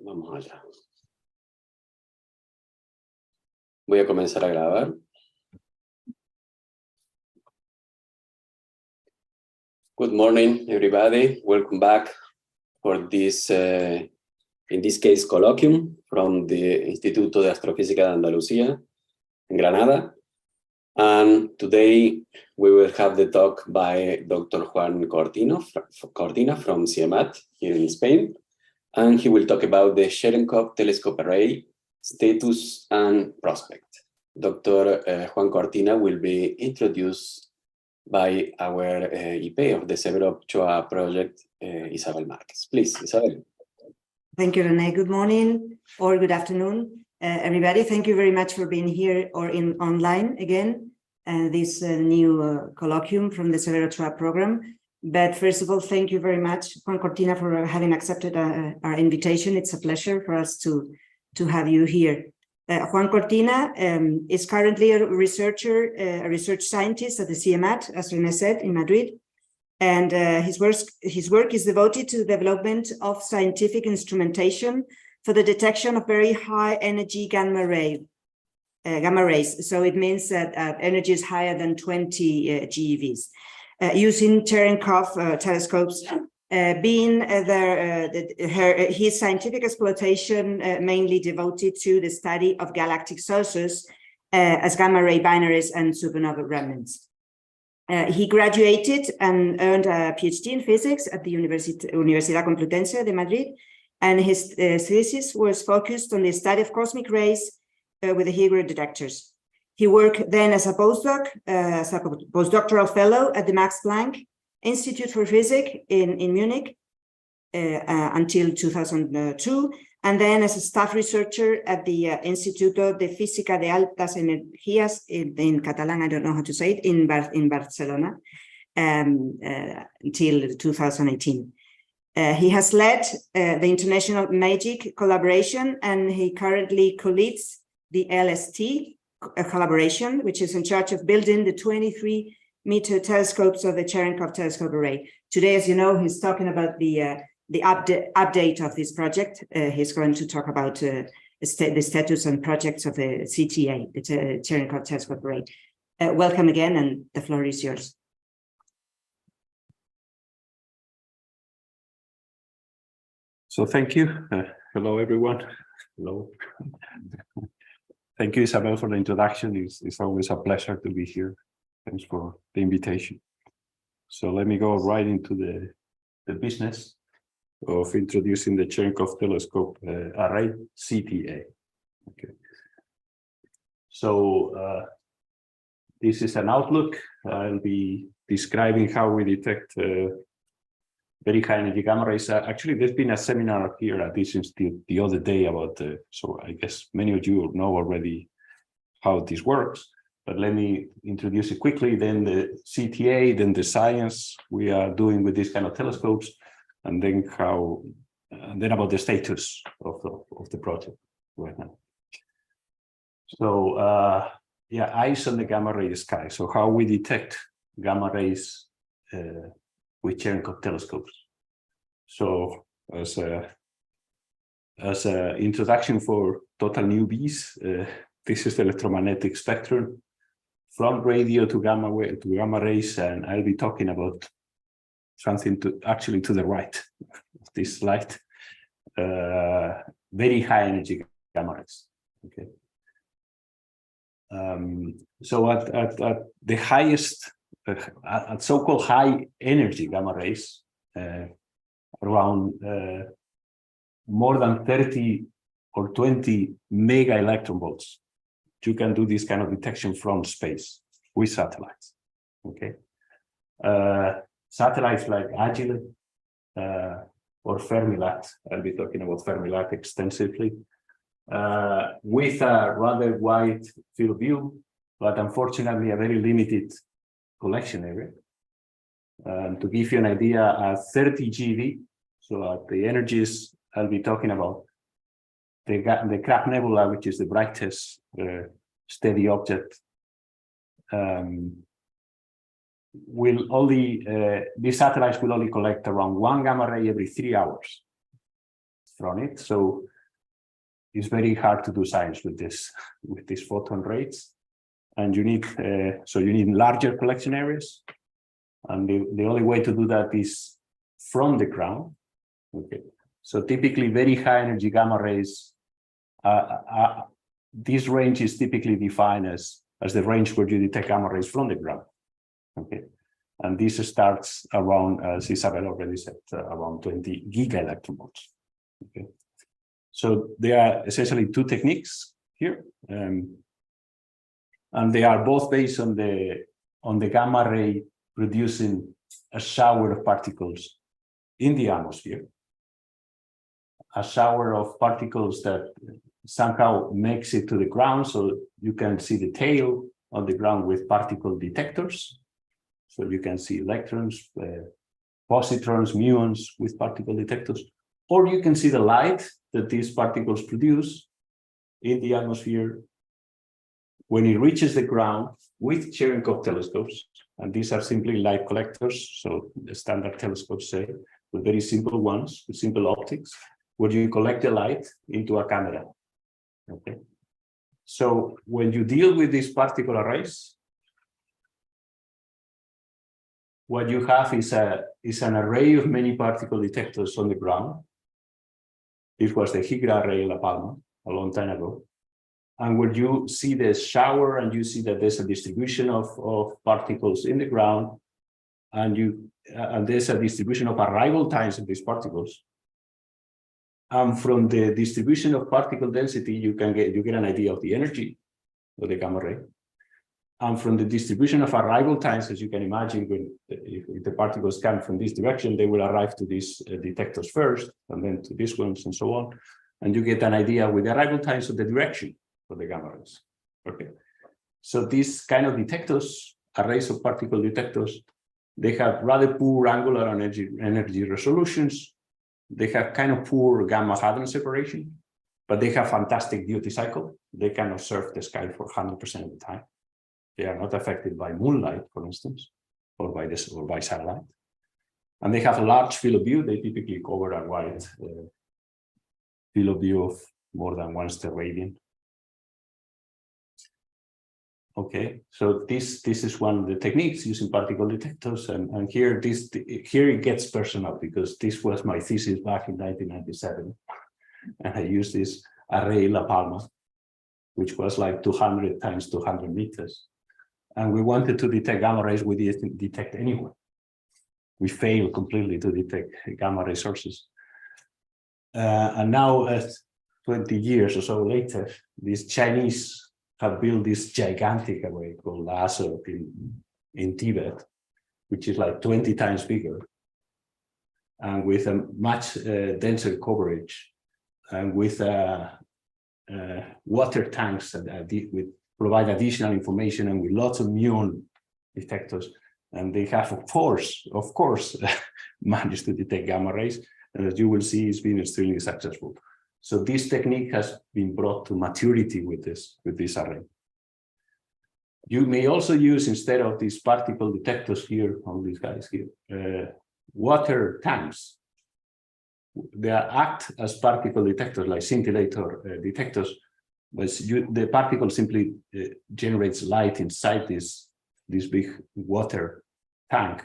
Vamos allá. Voy a comenzar a grabar. Good morning, everybody. Welcome back for this, in this case, colloquium from the Instituto de Astrofísica de Andalucía in Granada. And today we will have the talk by Dr. Juan Cortina from CIEMAT here in Spain. And he will talk about the Cherenkov Telescope Array, status and prospect. Dr. Juan Cortina will be introduced by our IP of the Severo Ochoa project, Isabel Marquez. Please, Isabel. Thank you, Rene. Good morning or good afternoon, everybody. Thank you very much for being here or in online again, this new colloquium from the Severo Ochoa program. But first of all, thank you very much, Juan Cortina, for having accepted our invitation. It's a pleasure for us to have you here. Juan Cortina is currently a researcher, a research scientist at the CIEMAT, as Rene said, in Madrid. And his work is devoted to the development of scientific instrumentation for the detection of very high energy gamma rays. So it means that energy is higher than 20 GeVs. Using Cherenkov telescopes, his scientific exploitation mainly devoted to the study of galactic sources as gamma ray binaries and supernova remnants. He graduated and earned a PhD in physics at the Universidad Complutense de Madrid, and his thesis was focused on the study of cosmic rays with the Higgs detectors. He worked then as a postdoctoral fellow at the Max Planck Institute for Physics in Munich until 2002, and then as a staff researcher at the Instituto de Física de Altas Energías in Catalan, I don't know how to say it, in Barcelona until 2018. He has led the International MAGIC collaboration, and he currently co-leads the LST collaboration, which is in charge of building the 23-meter telescopes of the Cherenkov Telescope Array. Today, as you know, he's talking about the update of this project. He's going to talk about the status and projects of the CTA, the Cherenkov Telescope Array. Welcome again, and the floor is yours. So thank you. Hello, everyone. Hello. Thank you, Isabel, for the introduction. It's always a pleasure to be here. Thanks for the invitation. So let me go right into the business of introducing the Cherenkov Telescope Array, CTA. Okay. So this is an outlook. I'll be describing how we detect very high energy gamma rays. Actually, there's been a seminar here at this institute the other day about, so I guess many of you know already how this works, but let me introduce it quickly, then the CTA, then the science we are doing with these kind of telescopes, and then then about the status of the project right now. So yeah, eyes on the gamma ray sky. So how we detect gamma rays with Cherenkov telescopes. So as a introduction for total newbies, this is the electromagnetic spectrum from radio to gamma rays, and I'll be talking about something actually to the right of this slide, very high energy gamma rays. Okay. So at the highest, at so-called high energy gamma rays, around more than 30 or 20 mega electron volts, you can do this kind of detection from space with satellites. Okay, satellites like Agile or Fermilat. I'll be talking about Fermilat extensively, with a rather wide field of view, but unfortunately a very limited collection area. To give you an idea, at 30 GeV, so at the energies I'll be talking about, the Crab Nebula, which is the brightest steady object, these satellites will only collect around 1 gamma ray every 3 hours from it. So it's very hard to do science with these photon rates, and you need larger collection areas, and the only way to do that is from the ground. Okay, so typically very high energy gamma rays. This range is typically defined as the range where you detect gamma rays from the ground. Okay, and this starts around, as Isabel already said, around 20 gigaelectronvolts. Okay, so there are essentially two techniques here, and they are both based on the gamma ray producing a shower of particles in the atmosphere, a shower of particles that somehow makes it to the ground, so you can see the tail on the ground with particle detectors. So you can see electrons, positrons, muons with particle detectors, or you can see the light that these particles produce in the atmosphere when it reaches the ground with Cherenkov telescopes. And these are simply light collectors, so the standard telescopes say, with very simple ones, with simple optics, where you collect the light into a camera. Okay. So when you deal with these particle arrays, what you have is an array of many particle detectors on the ground. This was the Higra array in La Palma a long time ago. And where you see the shower and you see that there's a distribution of particles in the ground, and there's a distribution of arrival times of these particles. And from the distribution of particle density, you get an idea of the energy of the gamma ray. And from the distribution of arrival times, as you can imagine, if the particles come from this direction, they will arrive to these detectors first, and then to these ones, and so on. And you get an idea with the arrival times of the direction of the gamma rays. Okay. So these kind of detectors, arrays of particle detectors, they have rather poor angular energy resolutions. They have kind of poor gamma hadron separation, but they have fantastic duty cycle. They can observe the sky for 100% of the time. They are not affected by moonlight, for instance, or by satellite. And they have a large field of view. They typically cover a wide field of view of more than 1 steradian. Okay, so this is one of the techniques using particle detectors, and here it gets personal, because this was my thesis back in 1997, and I used this array in La Palma, which was like 200 times 200 meters, and we wanted to detect gamma rays we didn't detect anywhere. We failed completely to detect gamma ray sources, and now, 20 years or so later, these Chinese have built this gigantic array called laser in Tibet, which is like 20 times bigger, and with a much denser coverage, and with water tanks that provide additional information, and with lots of muon detectors. And they have, of course, managed to detect gamma rays, and as you will see, it's been extremely successful. So this technique has been brought to maturity with this array. You may also use, instead of these particle detectors here, all these guys here, water tanks. They act as particle detectors, like scintillator detectors, but the particle simply generates light inside this big water tank,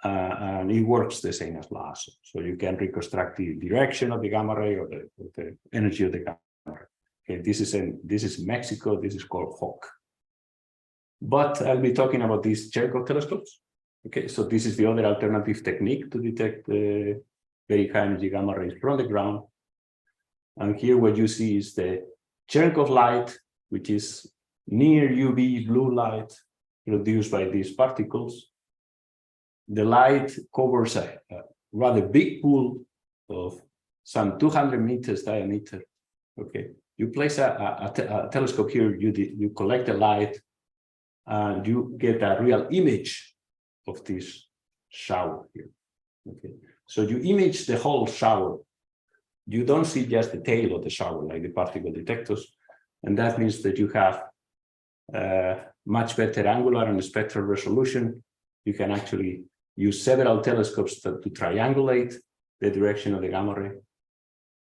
and it works the same as laser. So you can reconstruct the direction of the gamma ray, or the energy of the gamma ray. Okay, this is Mexico. This is called Roque. But I'll be talking about these Cherenkov telescopes. Okay, so this is the other alternative technique to detect very high energy gamma rays from the ground. And here what you see is the Cherenkov light, which is near UV blue light produced by these particles. The light covers a rather big pool of some 200 meters diameter. Okay, you place a telescope here, you collect the light, and you get a real image of this shower here. Okay, so you image the whole shower. You don't see just the tail of the shower like the particle detectors, and that means that you have much better angular and spectral resolution. You can actually use several telescopes to triangulate the direction of the gamma ray.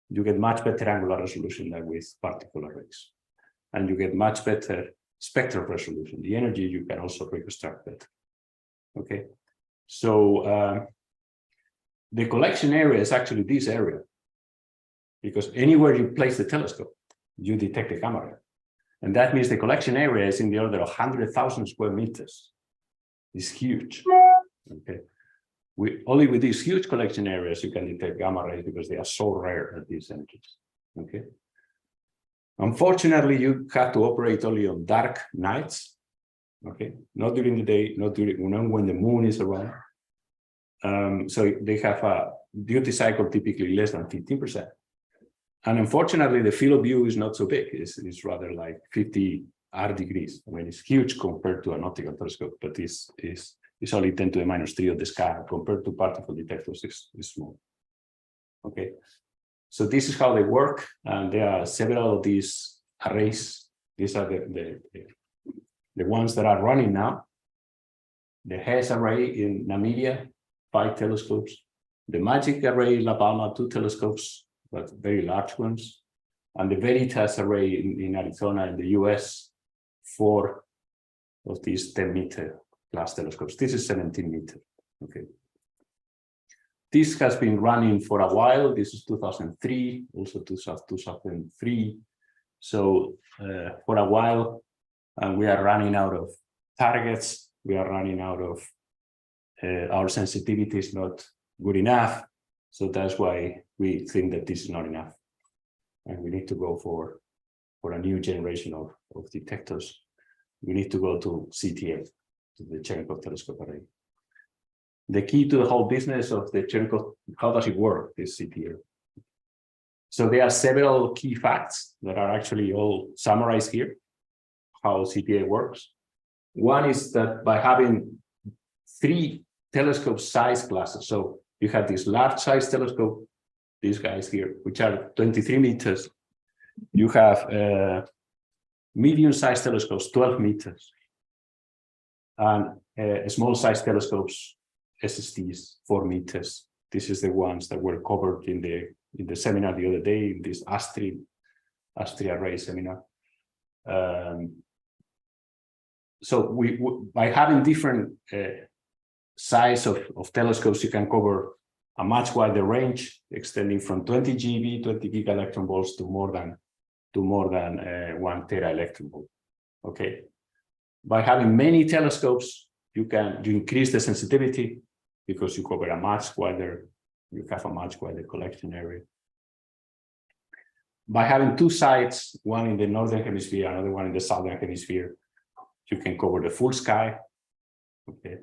you get much better angular resolution than with particle arrays. And you get much better spectral resolution. The energy you can also reconstruct better. Okay, so the collection area is actually this area, because anywhere you place the telescope, you detect the gamma ray. And that means the collection area is in the order of 100,000 square meters. It's huge. Okay, only with these huge collection areas you can detect gamma rays because they are so rare at these energies. Okay. Unfortunately, you have to operate only on dark nights. Okay, not during the day, not when the moon is around. So they have a duty cycle typically less than 15%. And unfortunately, the field of view is not so big. It's rather like 50 R degrees. I mean, it's huge compared to an optical telescope, but it's only 10 to the minus 3 of the sky compared to particle detectors is small. Okay, so this is how they work, and there are several of these arrays. These are the ones that are running now. The HES array in Namibia, 5 telescopes. The MAGIC array in La Palma, 2 telescopes, but very large ones. And the Veritas array in Arizona in the US, 4 of these 10-meter class telescopes. This is 17 meter. Okay. This has been running for a while. This is 2003, also 2003. So for a while, and we are running out of targets. We are running out of our sensitivity is not good enough. So that's why we think that this is not enough. And we need to go for a new generation of detectors. We need to go to CTA, to the Cherenkov Telescope Array. The key to the whole business of the Cherenkov, how does it work, this CTA? So there are several key facts that are actually all summarized here, how CTA works. One is that by having 3 telescope size classes, so you have this large size telescope, these guys here, which are 23 meters. You have medium size telescopes, 12 meters. And small size telescopes, SSTs, 4 meters. This is the ones that were covered in the seminar the other day, in this Astri array seminar. So by having different size of telescopes, you can cover a much wider range, extending from 20 GeV, 20 giga electron volts to more than 1 tera electron volt. Okay. By having many telescopes, you increase the sensitivity because you cover you have a much wider collection area. By having 2 sites, one in the northern hemisphere, another one in the southern hemisphere, you can cover the full sky. Okay.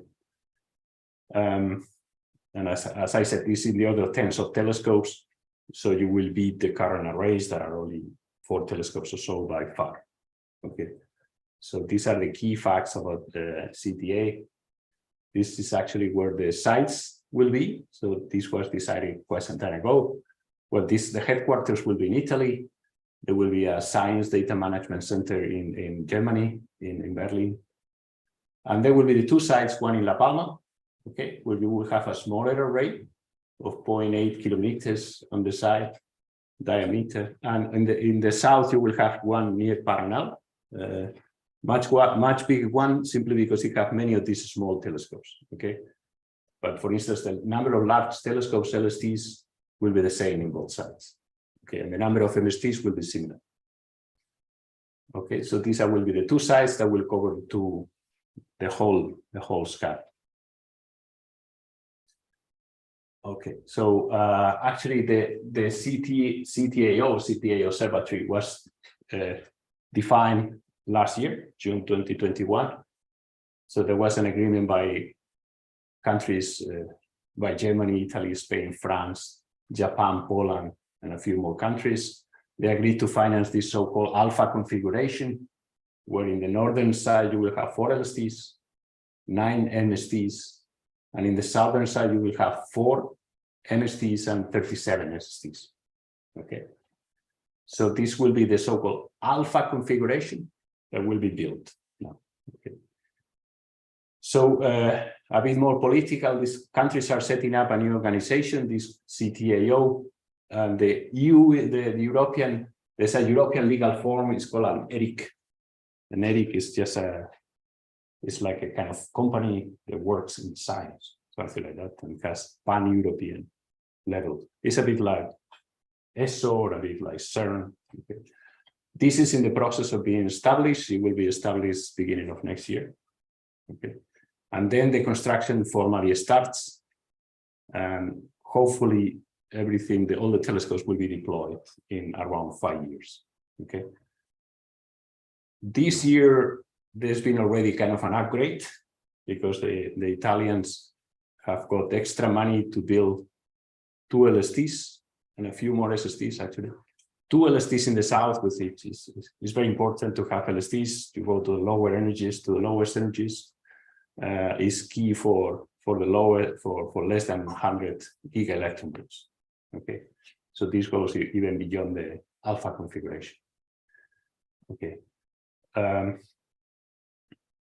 And as I said, this is in the order of tens of telescopes. So you will beat the current arrays that are only 4 telescopes or so by far. Okay. So these are the key facts about the CTA. This is actually where the sites will be. So this was decided quite some time ago. Well, the headquarters will be in Italy. There will be a science data management center in Germany, in Berlin. And there will be the 2 sites, one in La Palma, okay, where you will have a smaller array of 0.8 kilometers on the side diameter. And in the south, you will have one near Paranal, much bigger one, simply because you have many of these small telescopes, okay? But for instance, the number of large telescopes, LSTs, will be the same in both sides, okay? And the number of MSTs will be similar. Okay, so these will be the 2 sites that will cover the whole sky. Okay, so actually the CTA Observatory was defined last year, June 2021. So there was an agreement by countries, by Germany, Italy, Spain, France, Japan, Poland, and a few more countries. They agreed to finance this so-called alpha configuration, where in the northern side you will have 4 LSTs, 9 MSTs, and in the southern side you will have 4 MSTs and 37 SSTs. Okay, so this will be the so-called alpha configuration that will be built now. Okay, so a bit more political. These countries are setting up a new organization, this CTAO, And the EU, the European, there's a European legal form, it's called an ERIC. An ERIC is just it's like a kind of company that works in science, something like that, and has pan-European level. It's a bit like ESO or a bit like CERN. Okay. This is in the process of being established. It will be established beginning of next year. Okay. And then the construction formally starts, and hopefully everything, all the telescopes will be deployed in around 5 years. Okay. This year, there's been already kind of an upgrade because the Italians have got extra money to build 2 LSTs and a few more SSTs actually. 2 LSTs in the south, with it is very important to have LSTs to go to the lower energies, to the lowest energies. Is key for the lower for less than 100 giga electron volts. Okay, so this goes even beyond the alpha configuration. Okay.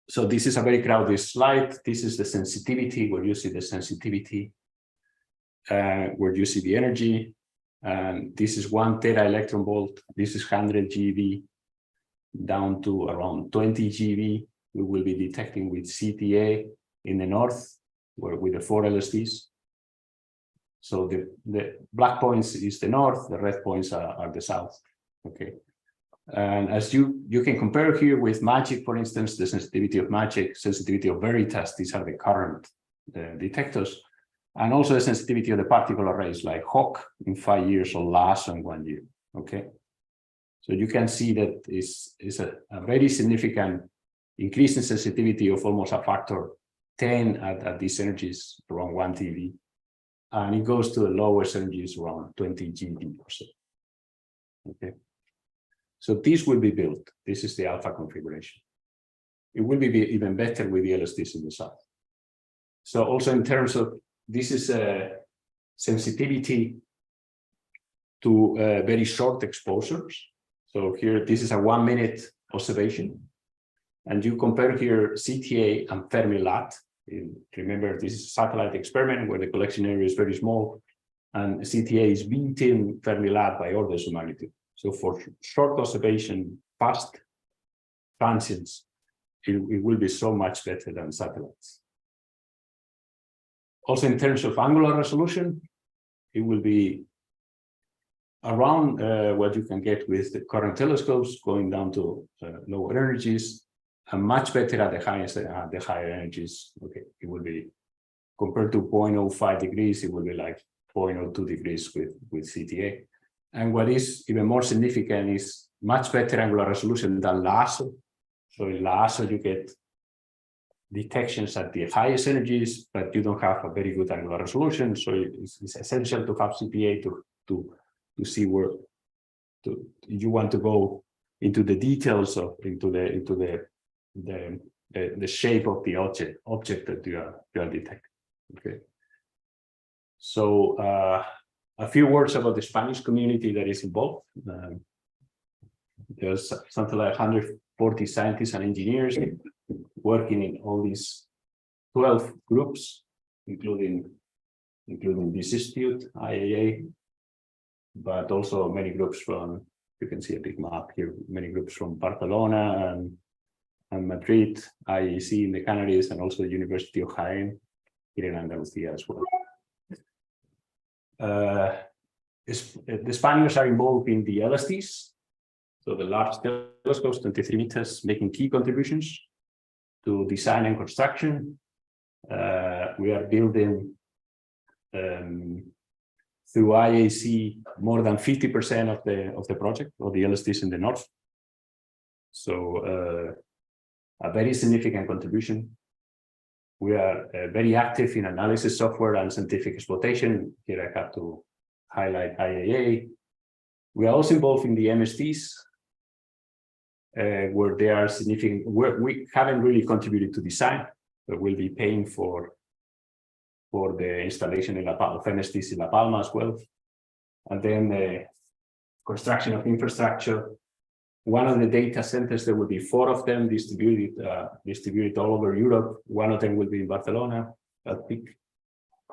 So this is a very crowded slide. This is the sensitivity, where you see the sensitivity, where you see the energy. And this is 1 tera electron volt. This is 100 GeV down to around 20 GeV. We will be detecting with CTA in the north, where with the 4 LSTs. So the black points is the north, the red points are the south. Okay. And as you can compare here with MAGIC, for instance, the sensitivity of MAGIC, sensitivity of Veritas, these are the current detectors, and also the sensitivity of the particle arrays like Roque in 5 years or LASSO in 1 year. Okay, so you can see that is a very significant increase in sensitivity of almost a factor 10 at these energies, around 1 TeV, and it goes to the lowest energies around 20 GeV or so. Okay. So this will be built. This is the alpha configuration. It will be even better with the LSTs in the south. So also in terms of, this is a sensitivity to very short exposures. So here, this is a 1 minute observation. And you compare here CTA and Fermi-Lat. Remember, this is a satellite experiment where the collection area is very small, and CTA is beating Fermi-Lat by orders of magnitude. So for short observation, fast transients, it will be so much better than satellites. Also, in terms of angular resolution, it will be around what you can get with the current telescopes, going down to lower energies, and much better at the higher energies. Okay, it will be compared to 0.05 degrees, it will be like 0.02 degrees with CTA. And what is even more significant is much better angular resolution than LASSO. So in LASSO, you get detections at the highest energies, but you don't have a very good angular resolution. So it's essential to have CPA to see where you want to go into the details of into the shape of the object that you are detecting. Okay. So a few words about the Spanish community that is involved. There's something like 140 scientists and engineers working in all these 12 groups, including this institute, IAA, but also many groups from, you can see a big map here, many groups from Barcelona and Madrid, IEC in the Canaries, and also the University of Jaén here in Andalusia as well. The Spaniards are involved in the LSTs, so the large telescopes, 23 meters, making key contributions to design and construction. We are building through IAC more than 50% of the project, of the LSTs in the north. So a very significant contribution. We are very active in analysis software and scientific exploitation. Here I have to highlight IAA. We are also involved in the MSTs, where they are significant. We haven't really contributed to design, but we'll be paying for the installation of MSTs in La Palma as well. And then the construction of infrastructure. One of the data centers, there will be 4 of them distributed all over Europe. One of them will be in Barcelona, at peak.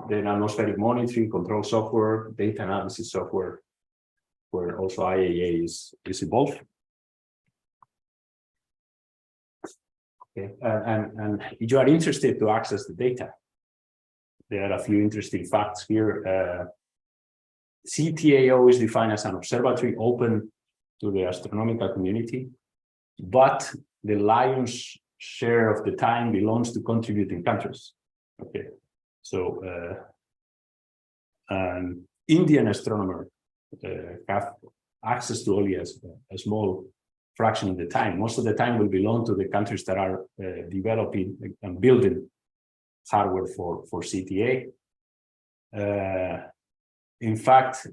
Then atmospheric monitoring, control software, data analysis software, where also IAA is involved. Okay. And if you are interested to access the data, there are a few interesting facts here. CTAO is defined as an observatory open to the astronomical community, but the lion's share of the time belongs to contributing countries. Okay, so an Indian astronomer have access to only a small fraction of the time. Most of the time will belong to the countries that are developing and building hardware for CTA. In fact,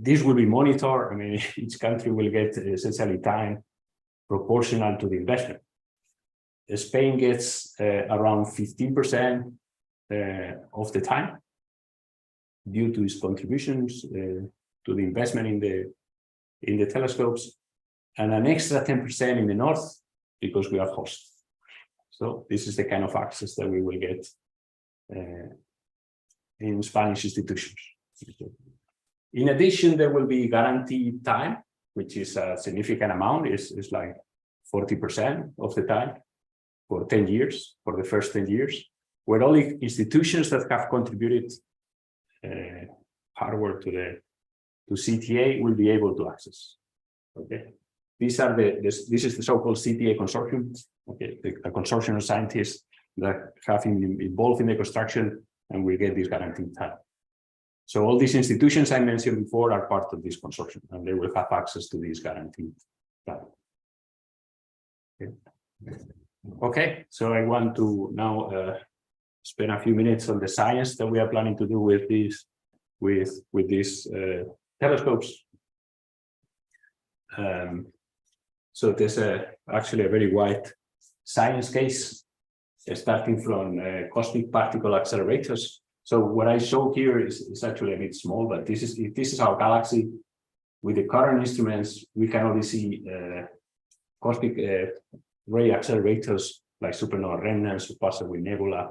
this will be monitored. I mean, each country will get essentially time proportional to the investment. Spain gets around 15% of the time due to its contributions to the investment in the telescopes, and an extra 10% in the north because we are host. So this is the kind of access that we will get in Spanish institutions. In addition, there will be guaranteed time, which is a significant amount. It's like 40% of the time for 10 years, for the first 10 years, where only institutions that have contributed hardware to CTA will be able to access. Okay, these are this is the so-called CTA consortium. Okay, a consortium of scientists that have been involved in the construction and will get this guaranteed time. So all these institutions I mentioned before are part of this consortium, and they will have access to this guaranteed time. Okay, so I want to now spend a few minutes on the science that we are planning to do with these telescopes. So there's actually a very wide science case, starting from cosmic particle accelerators. So what I show here is actually a bit small, but this is our galaxy. With the current instruments, we can only see cosmic ray accelerators like supernova remnants or possibly nebula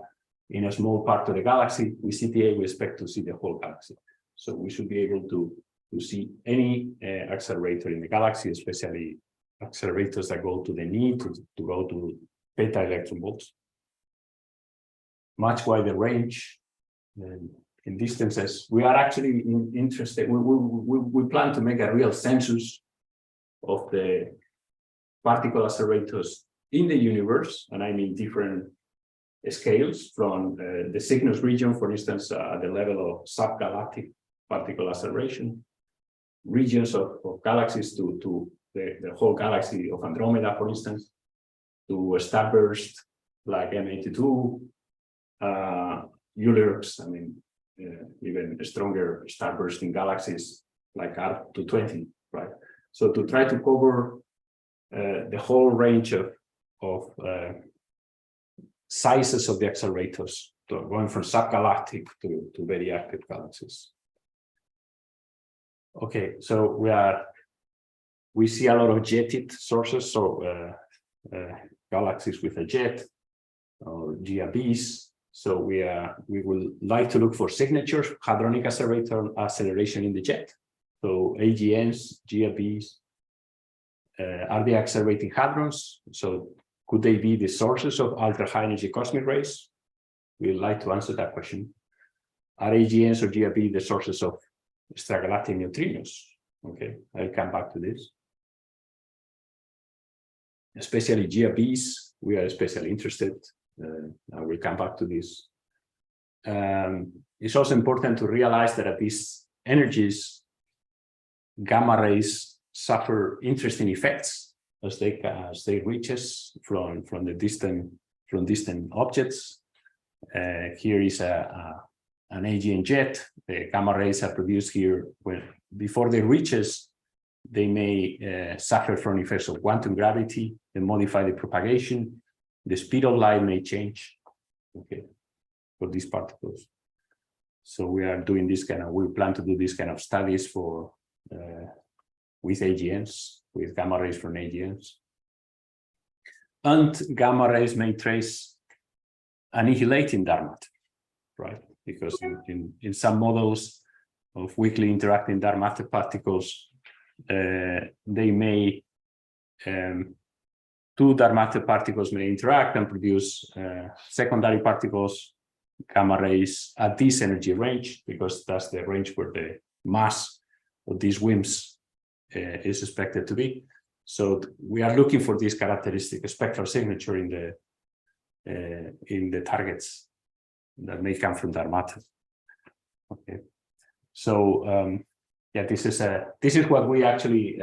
in a small part of the galaxy. With CTA, we expect to see the whole galaxy. So we should be able to see any accelerator in the galaxy, especially accelerators that go to the knee, to go to beta electron volts. Much wider range in distances. We are actually interested. We plan to make a real census of the particle accelerators in the universe, and I mean different scales from the Cygnus region, for instance, at the level of subgalactic particle acceleration, regions of galaxies to the whole galaxy of Andromeda, for instance, to a starburst like M82, ULIRPs, I mean, even stronger starbursting galaxies like R220, right? So to try to cover the whole range of sizes of the accelerators, going from subgalactic to very active galaxies. Okay, so we see a lot of jetted sources, so galaxies with a jet or GRBs. So we will like to look for signatures, hadronic acceleration in the jet. So AGNs, GRBs, are they accelerating hadrons? So could they be the sources of ultra-high energy cosmic rays? We'd like to answer that question. Are AGNs or GRB the sources of extragalactic neutrinos? Okay, I'll come back to this. Especially GRBs, we are especially interested. I will come back to this. It's also important to realize that at these energies, gamma rays suffer interesting effects as they reaches from distant objects. Here is an AGN jet. The gamma rays are produced here before they reaches. They may suffer from effects of quantum gravity and modify the propagation. The speed of light may change, okay, for these particles. So we are doing this we plan to do this kind of studies with AGNs, with gamma rays from AGNs. And gamma rays may trace annihilating dark matter, right? Because in some models, weakly interacting dark matter particles, they may two dark matter particles may interact and produce secondary particles, gamma rays at this energy range, because that's the range where the mass of these WIMPs is expected to be. So we are looking for this characteristic spectral signature in the targets that may come from dark matter. Okay, so yeah, this is what we actually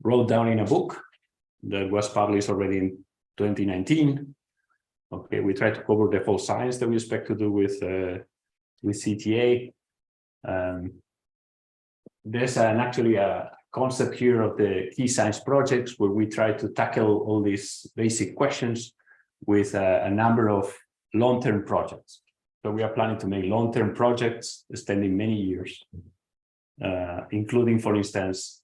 wrote down in a book that was published already in 2019. Okay, we try to cover the whole science that we expect to do with CTA. There's actually a concept here of the key science projects where we try to tackle all these basic questions with a number of long-term projects. So we are planning to make long-term projects extending many years, including, for instance,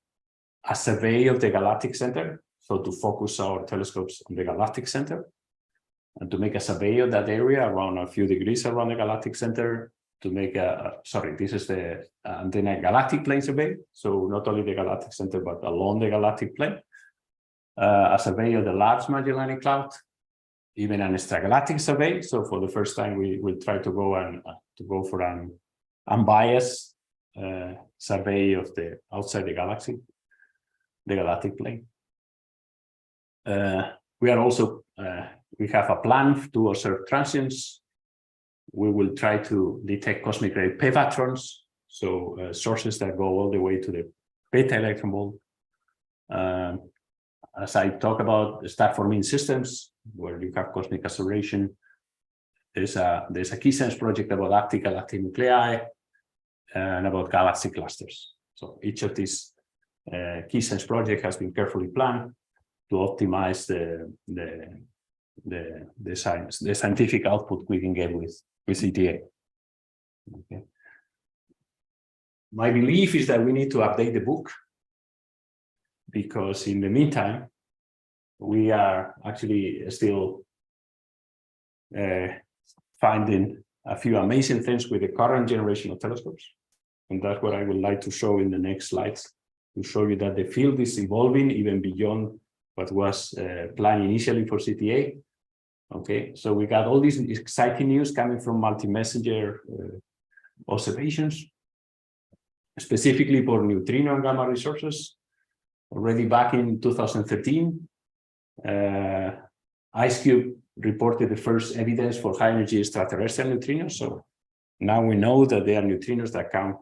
a survey of the galactic center. So to focus our telescopes on the galactic center and to make a survey of that area around a few degrees around the galactic center, to make this is the antenna galactic plane survey. So not only the galactic center, but along the galactic plane. A survey of the Large Magellanic Cloud, even an extragalactic survey. So for the first time, we will try to go for an unbiased survey of the outside the galaxy, the galactic plane. We are also we have a plan to observe transients. We will try to detect cosmic ray pevatrons, so sources that go all the way to the beta electron volt. As I talk about star-forming systems, where you have cosmic acceleration, there's a key science project about active galactic nuclei and about galaxy clusters. So each of these key science projects has been carefully planned to optimize the scientific output we can get with CTA. Okay. My belief is that we need to update the book, because in the meantime, we are actually still finding a few amazing things with the current generation of telescopes. And that's what I would like to show in the next slides, to show you that the field is evolving even beyond what was planned initially for CTA. Okay, so we got all these exciting news coming from multi-messenger observations, specifically for neutrino and gamma ray sources. Already back in 2013, IceCube reported the first evidence for high-energy extraterrestrial neutrinos. So now we know that they are neutrinos that come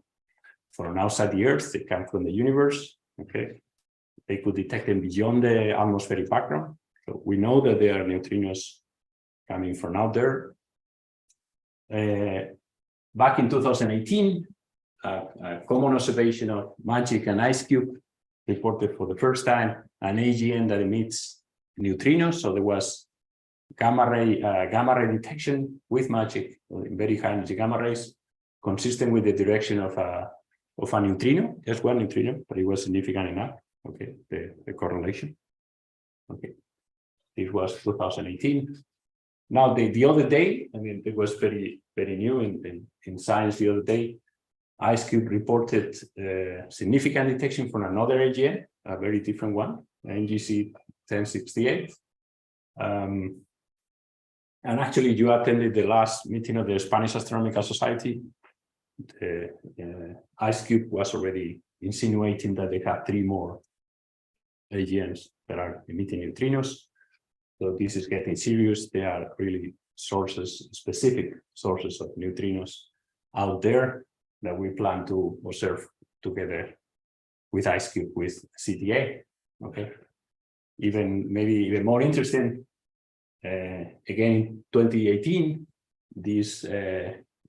from outside the Earth, they come from the universe. Okay, they could detect them beyond the atmospheric background. So we know that they are neutrinos coming from out there. Back in 2018, a common observation of MAGIC and IceCube reported for the first time an AGN that emits neutrinos. So there was gamma ray detection with MAGIC, very high energy gamma rays, consistent with the direction of a neutrino, just one neutrino, but it was significant enough. Okay, the correlation. Okay, this was 2018. Now the other day, I mean, it was very new in science. The other day, IceCube reported significant detection from another AGN, a very different one, NGC 1068. And actually, you attended the last meeting of the Spanish Astronomical Society. IceCube was already insinuating that they have 3 more AGNs that are emitting neutrinos. So this is getting serious. There are really specific sources of neutrinos out there that we plan to observe together with IceCube, with CTA. Okay, maybe even more interesting. Again, in 2018, this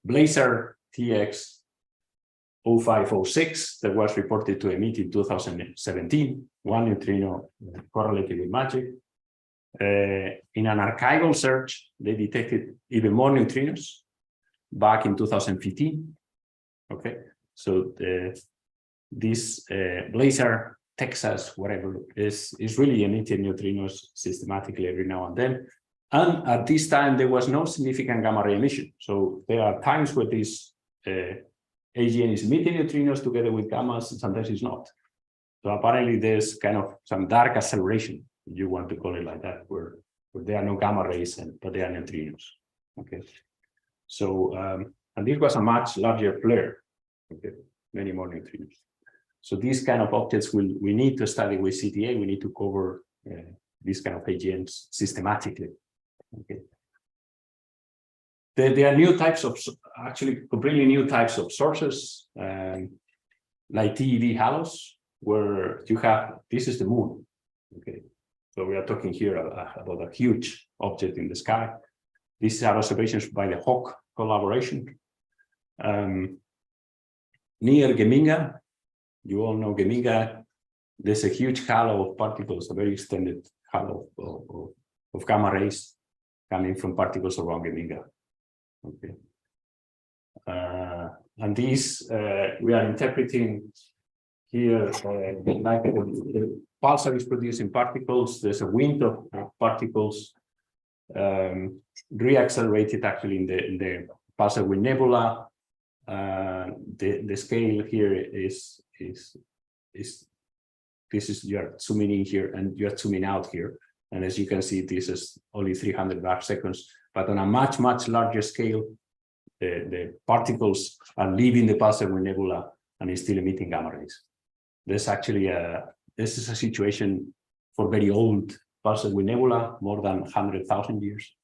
Blazar TX 0506 that was reported to emit in 2017, one neutrino correlated with MAGIC. In an archival search, they detected even more neutrinos back in 2015. Okay, so this Blazar, Texas, whatever, is really emitting neutrinos systematically every now and then. And at this time, there was no significant gamma ray emission. So there are times where these AGN is emitting neutrinos together with gammas, and sometimes it's not. So apparently there's kind of some dark acceleration, if you want to call it like that, where there are no gamma rays, but there are neutrinos. Okay. So, and this was a much larger flare. Okay, many more neutrinos. So these kind of objects we need to study with CTA. We need to cover these kind of AGNs systematically. Okay. There are new types of, actually completely new types of sources, like TeV halos, where you have, this is the moon. Okay, so we are talking here about a huge object in the sky. These are observations by the Roque collaboration. Near Geminga, you all know Geminga, there's a huge halo of particles, a very extended halo of gamma rays coming from particles around Geminga. Okay. And these we are interpreting here like the pulsar is producing particles. There's a wind of particles reaccelerated actually in the pulsar with nebula. The scale here is this is, you are zooming in here and you are zooming out here. And as you can see, this is only 300 arc seconds, but on a much, much larger scale, the particles are leaving the pulsar with nebula and is still emitting gamma rays. There's actually this is a situation for very old pulsar with nebula, more than 100,000 years,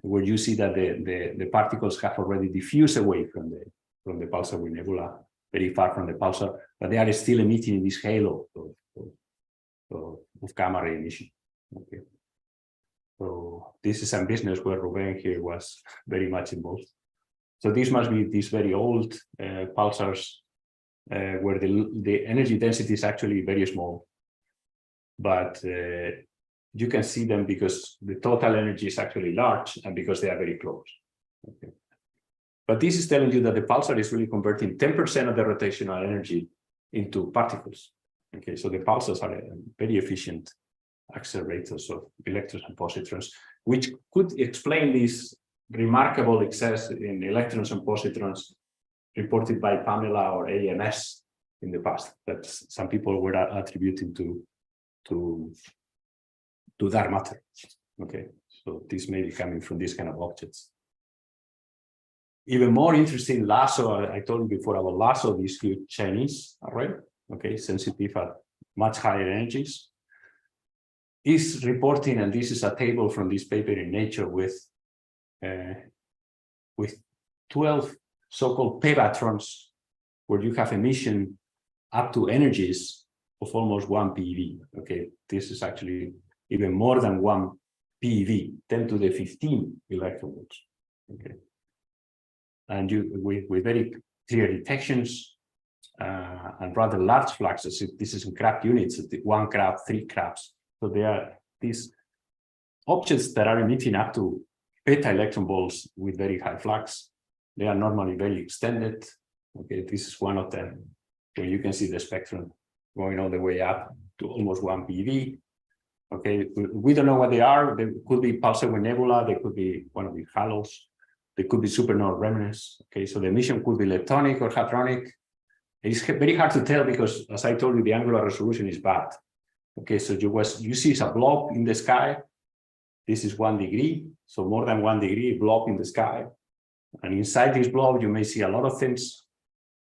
where you see that the particles have already diffused away from the pulsar with nebula, very far from the pulsar, but they are still emitting in this halo of gamma ray emission. Okay, so this is some business where Roque here was very much involved. So this must be these very old pulsars where the energy density is actually very small, but you can see them because the total energy is actually large and because they are very close. Okay. But this is telling you that the pulsar is really converting 10% of the rotational energy into particles. Okay, so the pulsars are very efficient accelerators of electrons and positrons, which could explain this remarkable excess in electrons and positrons reported by Pamela or AMS in the past, that some people were attributing to dark matter. Okay, so this may be coming from these kind of objects. Even more interesting, LASSO, I told you before about LASSO, this huge Chinese array, okay, sensitive at much higher energies, is reporting, and this is a table from this paper in Nature with 12 so-called pevatrons, where you have emission up to energies of almost 1 PeV. Okay, this is actually even more than 1 PeV, 10 to the 15 electron volts. Okay, and you with very clear detections and rather large fluxes. This is in crab units, 1 crab, 3 crabs. So there are these objects that are emitting up to beta electron volts with very high flux. They are normally very extended. Okay, this is one of them, where you can see the spectrum going all the way up to almost 1 PeV. Okay, we don't know what they are. They could be pulsar with nebula. They could be one of the halos. They could be supernova remnants. Okay, so the emission could be leptonic or hadronic. It's very hard to tell because, as I told you, the angular resolution is bad. Okay, so you see a blob in the sky. This is 1 degree, so more than 1 degree blob in the sky. And inside this blob, you may see a lot of things.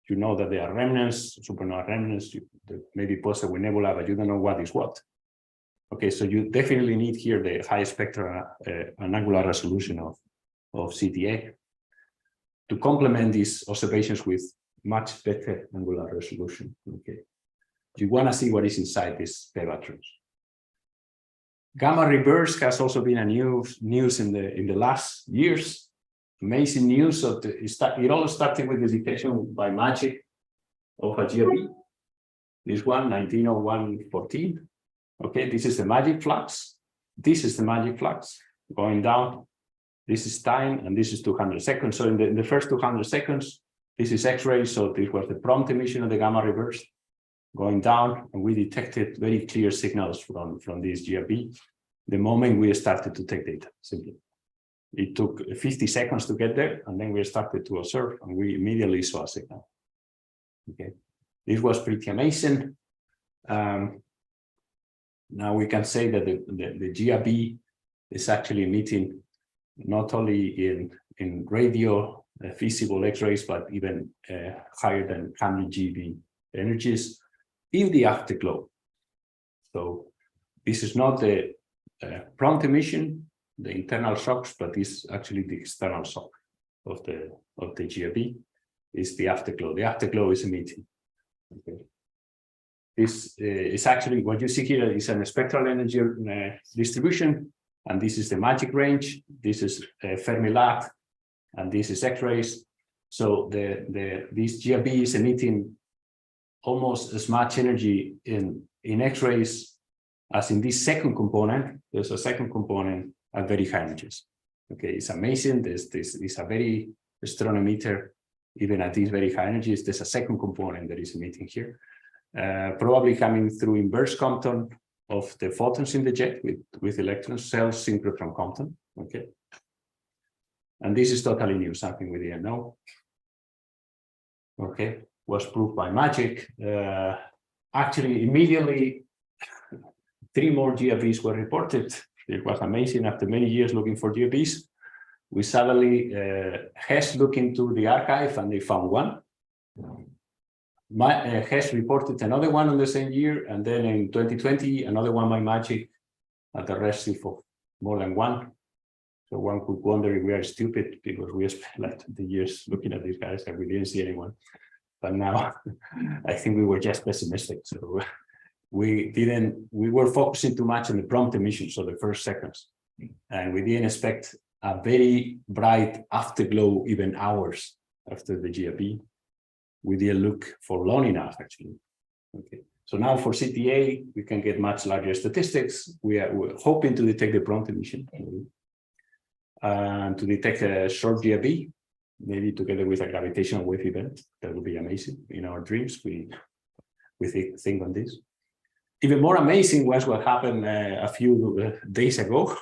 You know that there are remnants, supernova remnants, maybe pulsar with nebula, but you don't know what is what. Okay, so you definitely need here the high spectral and angular resolution of CTA to complement these observations with much better angular resolution. Okay, you want to see what is inside these pevatrons. Gamma reverse has also been a news in the last years. Amazing news of it all started with the detection by magic of a GRB. This one, 1901-14. Okay, this is the magic flux. This is the magic flux going down. This is time, and this is 200 seconds. So in the first 200 seconds, this is X-ray. So this was the prompt emission of the gamma reverse going down, and we detected very clear signals from this GRB the moment we started to take data, simply. It took 50 seconds to get there, and then we started to observe, and we immediately saw a signal. Okay, this was pretty amazing. Now we can say that the GRB is actually emitting not only in radio visible X-rays, but even higher than 100 GeV energies in the afterglow. So this is not the prompt emission, the internal shocks, but this is actually the external shock of the GRB. Is the afterglow. The afterglow is emitting. Okay. This is actually what you see here is a spectral energy distribution, and this is the magic range. This is Fermi-Lat, and this is X-rays. So this GRB is emitting almost as much energy in X-rays as in this second component. There's a second component at very high energies. Okay, it's amazing. This is a very astronometer. Even at these very high energies, there's a second component that is emitting here, probably coming through inverse Compton of the photons in the jet with electron cells synchrotron Compton. Okay, and this is totally new, something we didn't know. Okay, was proved by magic. Actually, immediately 3 more GRBs were reported. It was amazing. After many years looking for GRBs, we suddenly Hess looked into the archive and they found one. Hess reported another one in the same year, and then in 2020, another one by magic at a redshift of more than 1. So one could wonder if we are stupid because we spent like 20 years looking at these guys and we didn't see anyone. But now I think we were just pessimistic. So we were focusing too much on the prompt emission, so the first seconds, and we didn't expect a very bright afterglow even hours after the GRB. We didn't look for long enough, actually. Okay, so now for CTA, we can get much larger statistics. We're hoping to detect the prompt emission and to detect a short GRB, maybe together with a gravitational wave event. That would be amazing. In our dreams, we think on this. Even more amazing was what happened a few days ago.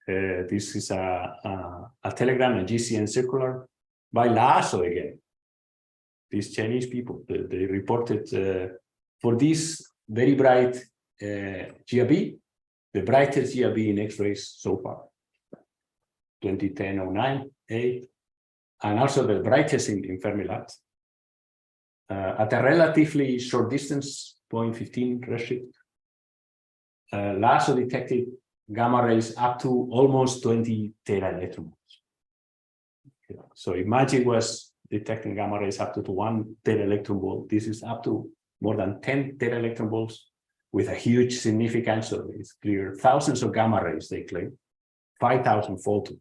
This is a telegram, a GCN circular by LASO again. These Chinese people, they reported for this very bright GRB, the brightest GRB in X-rays so far, 2010-09-8, and also the brightest in Fermi-Lat. At a relatively short distance, 0.15 redshift, LASO detected gamma rays up to almost 20 tera electron volts. Okay. So if magic was detecting gamma rays up to 1 tera electron volt, this is up to more than 10 tera electron volts with a huge significance. So it's clear thousands of gamma rays, they claim, 5,000 photons.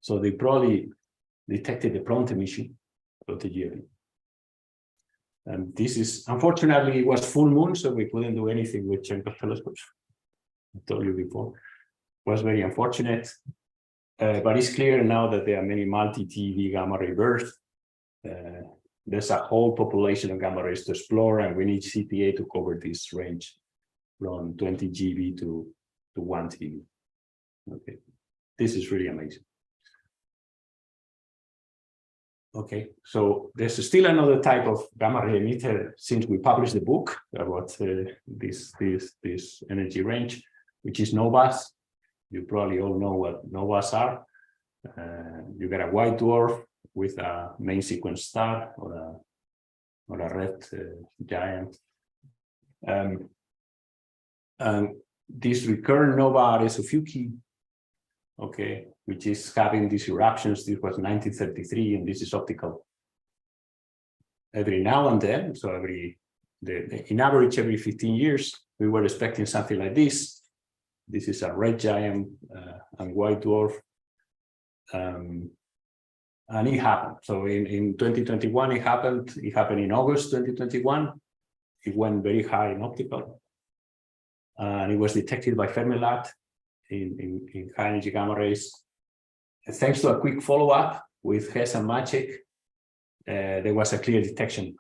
So they probably detected the prompt emission of the GRB. And this is, unfortunately, it was full moon, so we couldn't do anything with Cherenkov telescopes. I told you before. It was very unfortunate. But it's clear now that there are many multi-TeV gamma ray bursts. There's a whole population of gamma rays to explore, and we need CTA to cover this range from 20 GeV to 1 TeV. Okay, this is really amazing. Okay, so there's still another type of gamma ray emitter since we published the book about this energy range, which is novas. You probably all know what novas are. You get a white dwarf with a main sequence star or a red giant. And this recurrent nova is Ophiuchi, okay, which is having these eruptions. This was 1933, and this is optical. Every now and then, so in average every 15 years, we were expecting something like this. This is a red giant and white dwarf. And it happened. So in 2021, it happened. It happened in August 2021. It went very high in optical. And it was detected by Fermi-Lat in high energy gamma rays. And thanks to a quick follow-up with Hess and Magic, there was a clear detection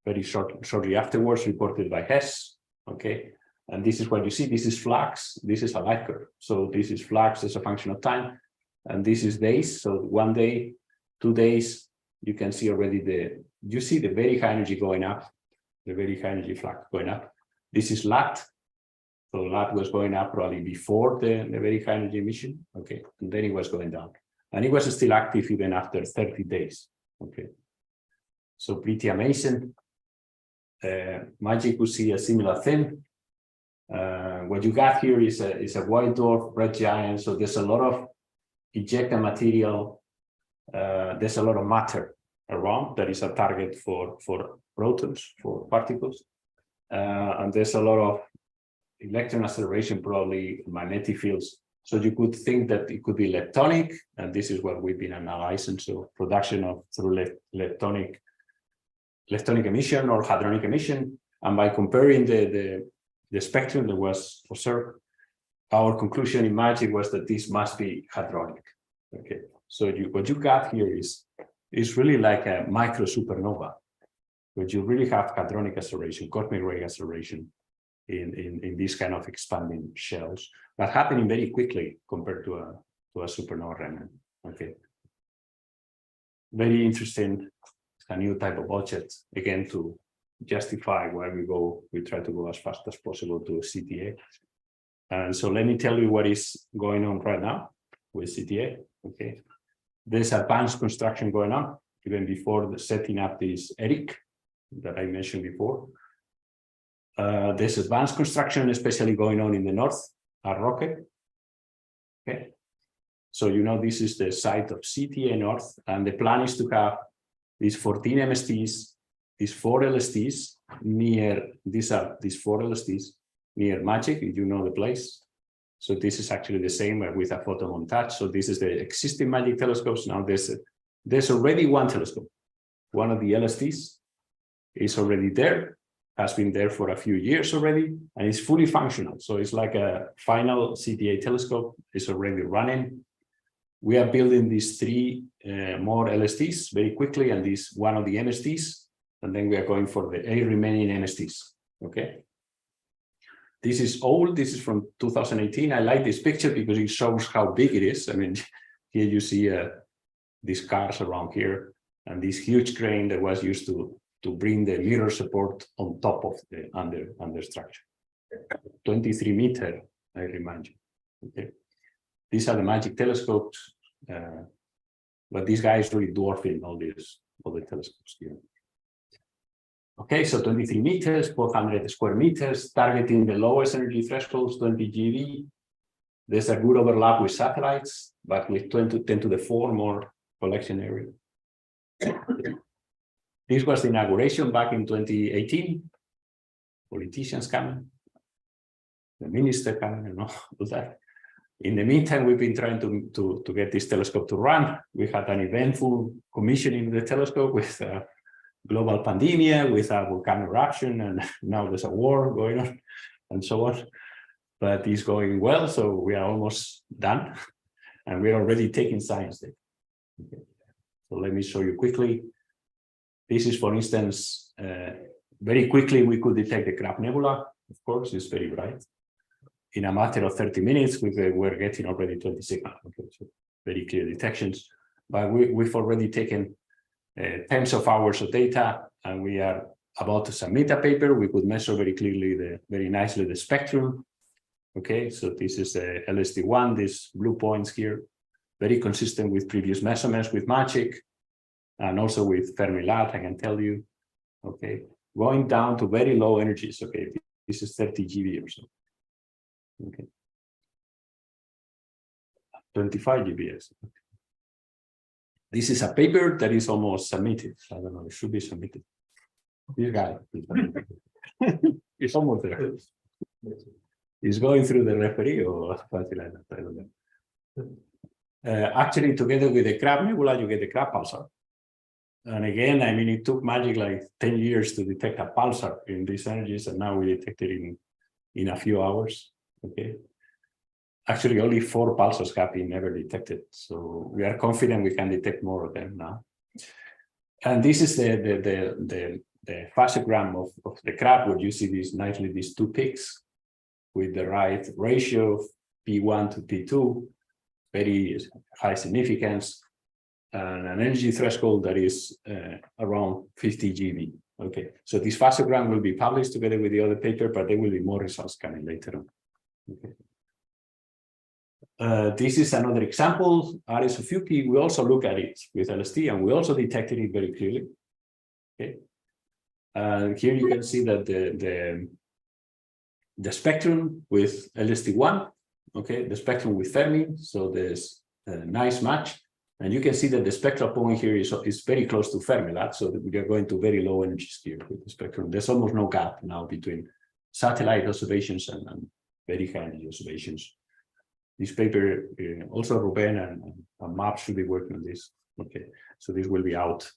very shortly afterwards, reported by Hess. Okay. And this is what you see. This is flux. This is a light curve. So this is flux as a function of time. And this is days. So 1 day, 2 days, you can see already you see the very high energy going up, the very high energy flux going up. This is LAT. So LAT was going up probably before the very high energy emission, okay, and then it was going down. And it was still active even after 30 days, okay. So pretty amazing. Magic will see a similar thing. What you got here is a white dwarf, red giant. So there's a lot of ejected material. There's a lot of matter around that is a target for protons, for particles. And there's a lot of electron acceleration, probably magnetic fields. So you could think that it could be leptonic, and this is what we've been analyzing. So production of through leptonic emission or hadronic emission. And by comparing the spectrum that was observed, our conclusion in Magic was that this must be hadronic. Okay, so what you got here is really like a micro supernova, where you really have hadronic acceleration, cosmic ray acceleration in these kind of expanding shells, but happening very quickly compared to a supernova remnant. Okay, very interesting. It's a new type of object, again, to justify where we try to go as fast as possible to CTA. And so let me tell you what is going on right now with CTA. Okay, there's advanced construction going on even before the setting up this ERIC that I mentioned before. There's advanced construction, especially going on in the north at Roque. Okay, so this is the site of CTA North, and the plan is to have these 14 MSTs, these 4 LSTs near these 4 LSTs near Magic, if you know the place. So this is actually the same with a photo montage. So this is the existing Magic telescopes. Now there's already one telescope. One of the LSTs is already there, has been there for a few years already, and it's fully functional. So it's like a final CTA telescope. It's already running. We are building these 3 more LSTs very quickly, and this one of the MSTs, and then we are going for the 8 remaining MSTs. Okay. This is old. This is from 2018. I like this picture because it shows how big it is. I mean, here you see these cars around here, and this huge crane that was used to bring the mirror support on top of the under structure. 23 meter, I remind you. Okay. These are the Magic telescopes, but these guys really dwarfing all the telescopes here. Okay, so 23 meters, 400 square meters, targeting the lowest energy thresholds, 20 GeV. There's a good overlap with satellites, but with 10 to the 4 more collection area. This was the inauguration back in 2018. Politicians coming, the minister coming, and all that. In the meantime, we've been trying to get this telescope to run. We had an eventful commissioning of the telescope with a global pandemic, with a volcanic eruption, and now there's a war going on, and so on. But it's going well, so we are almost done, and we're already taking science data. Okay. So let me show you quickly. This is, for instance, very quickly we could detect the Crab Nebula. Of course, it's very bright. In a matter of 30 minutes, we're getting already 20 signals. Okay, so very clear detections. But we've already taken tens of hours of data, and we are about to submit a paper. We could measure very clearly, very nicely, the spectrum. Okay, so this is LSD1, these blue points here, very consistent with previous measurements with Magic, and also with Fermi-Lat, I can tell you. Okay, going down to very low energies. Okay, this is 30 GeV or so. Okay, 25 GeV. This is a paper that is almost submitted. I don't know, it should be submitted. This guy is almost there. He's going through the referee or something like that. I don't know. Actually, together with the Crab Nebula, you get the Crab pulsar. And again, I mean, it took Magic like 10 years to detect a pulsar in these energies, and now we detect it in a few hours. Okay. Actually, only 4 pulsars have been ever detected. So we are confident we can detect more of them now. And this is the phasogram of the Crab, where you see these 2 peaks with the right ratio of P1 to P2, very high significance. and an energy threshold that is around 50 GeV. Okay, so this phasogram will be published together with the other paper, but there will be more results coming later on. Okay. This is another example. Ares of UP, we also look at it with LST, and we also detected it very clearly. Okay, here you can see that the spectrum with LST1, okay, the spectrum with Fermi. So there's a nice match, and you can see that the spectral point here is very close to Fermi-lat. So we are going to very low energies here with the spectrum. There's almost no gap now between satellite observations and very high energy observations. This paper, also Ruben and MAP should be working on this. Okay, so this will be out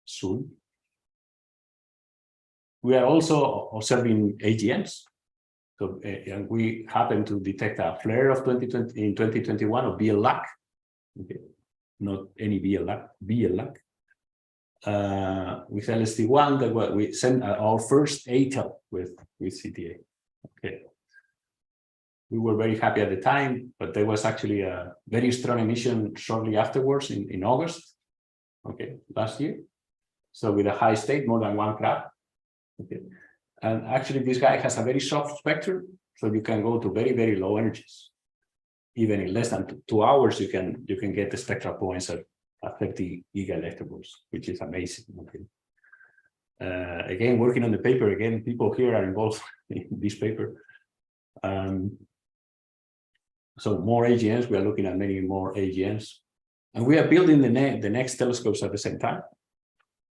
soon. We are also observing AGNs. So and we happen to detect a flare of 2021 of BL-LAC. Okay, not any BL-LAC, BL-LAC. With LST1, that we sent our first ATEL with CTA. Okay. We were very happy at the time, but there was actually a very strong emission shortly afterwards in August, okay, last year. So with a high state, more than 1 crab. Okay. And actually this guy has a very soft spectrum, so you can go to very, very low energies. Even in less than 2 hours, you can get the spectral points at 30 gigaelectronvolts, which is amazing. Okay. Again, working on the paper, again, people here are involved in this paper. So more AGNs, we are looking at many more AGNs. And we are building the next telescopes at the same time.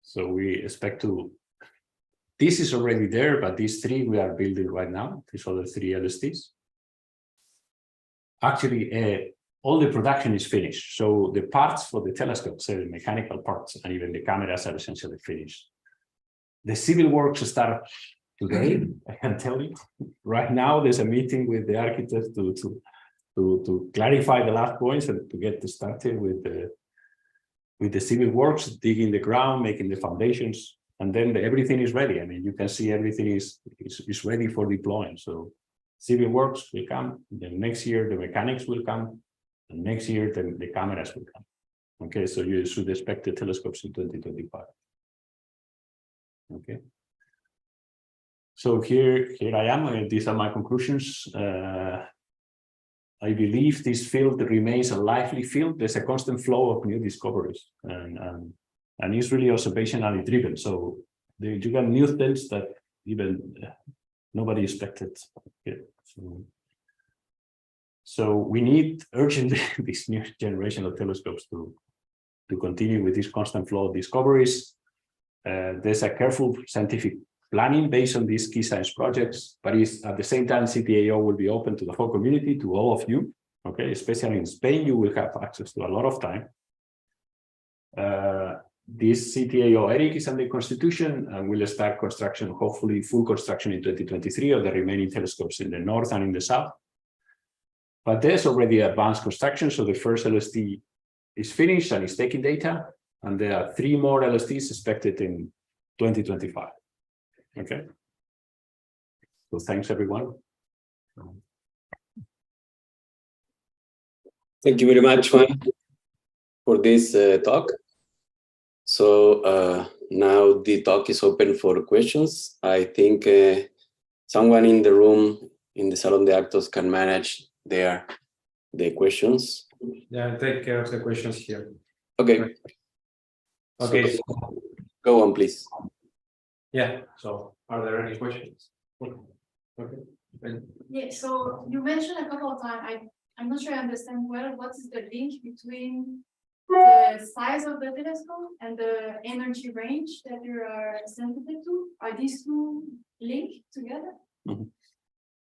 So we expect to, this is already there, but these 3 we are building right now, these other 3 LSTs. Actually, all the production is finished. So the parts for the telescopes, the mechanical parts, and even the cameras are essentially finished. The civil works start today, I can tell you. Right now, there's a meeting with the architects to clarify the last points and to get started with the civil works, digging the ground, making the foundations, and then everything is ready. I mean, you can see everything is ready for deploying. So civil works will come, then next year the mechanics will come, and next year the cameras will come. Okay, so you should expect the telescopes in 2025. Okay. So here I am, and these are my conclusions. I believe this field remains a lively field. There's a constant flow of new discoveries, and it's really observationally driven. So you get new things that even nobody expected. Okay. So we need urgently this new generation of telescopes to continue with this constant flow of discoveries. There's a careful scientific planning based on these key science projects, but at the same time, CTAO will be open to the whole community, to all of you. Okay, especially in Spain, you will have access to a lot of time. This CTAO ERIC is under constitution and will start construction, hopefully full construction in 2023 of the remaining telescopes in the north and in the south. But there's already advanced construction, so the first LST is finished and is taking data, and there are 3 more LSTs expected in 2025. Okay. So thanks, everyone. Thank you very much, Juan, for this talk. So now the talk is open for questions. I think someone in the room, in the Salón de Actos, can manage the questions. Yeah, take care of the questions here. Okay. Okay. So, go on, please. Yeah. So, are there any questions? Okay. Yeah. So you mentioned a couple of times. I'm not sure I understand well. What is the link between the size of the telescope and the energy range that you are sensitive to? Are these 2 linked together? Mm-hmm.